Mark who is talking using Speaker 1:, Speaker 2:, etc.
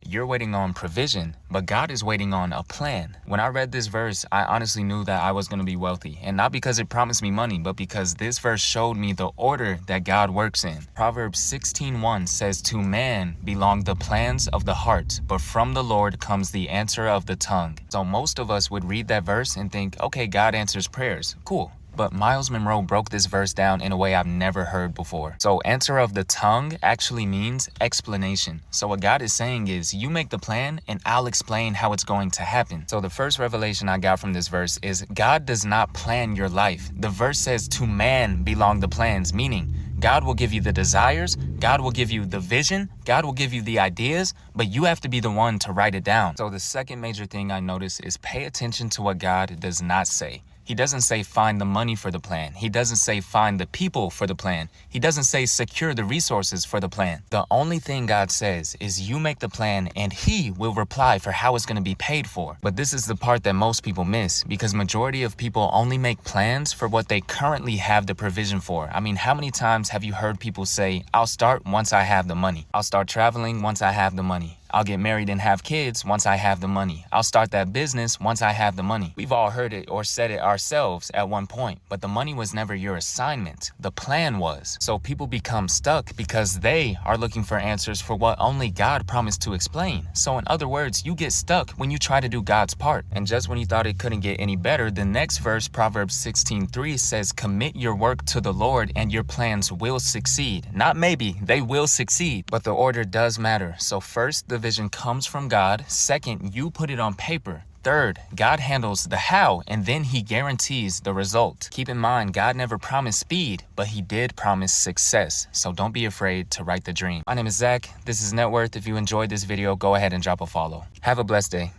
Speaker 1: You're waiting on provision, but God is waiting on a plan. When I read this verse, I honestly knew that I was going to be wealthy. And not because it promised me money, but because this verse showed me the order that God works in. Proverbs 16:1 says, "To man belong the plans of the heart, but from the Lord comes the answer of the tongue." So most of us would read that verse and think, okay, God answers prayers. Cool. But Miles Monroe broke this verse down in a way I've never heard before. So answer of the tongue actually means explanation. So what God is saying is, you make the plan and I'll explain how it's going to happen. So the first revelation I got from this verse is God does not plan your life. The verse says to man belong the plans, meaning God will give you the desires, God will give you the vision, God will give you the ideas, but you have to be the one to write it down. So the second major thing I notice is pay attention to what God does not say. He doesn't say find the money for the plan. He doesn't say find the people for the plan. He doesn't say secure the resources for the plan. The only thing God says is you make the plan and he will reply for how it's going to be paid for. But this is the part that most people miss, because majority of people only make plans for what they currently have the provision for. I mean, how many times have you heard people say, I'll start once I have the money. I'll start traveling once I have the money. I'll get married and have kids once I have the money. I'll start that business once I have the money. We've all heard it or said it ourselves at one point, but the money was never your assignment. The plan was. So people become stuck because they are looking for answers for what only God promised to explain. So in other words, you get stuck when you try to do God's part. And just when you thought it couldn't get any better, the next verse, Proverbs 16:3 says, "Commit your work to the Lord and your plans will succeed." Not maybe, they will succeed. But the order does matter. So first, the vision comes from God. Second, you put it on paper. Third, God handles the how, and then he guarantees the result. Keep in mind, God never promised speed, but he did promise success. So don't be afraid to write the dream. My name is Zach. This is Net Worth. If you enjoyed this video, go ahead and drop a follow. Have a blessed day.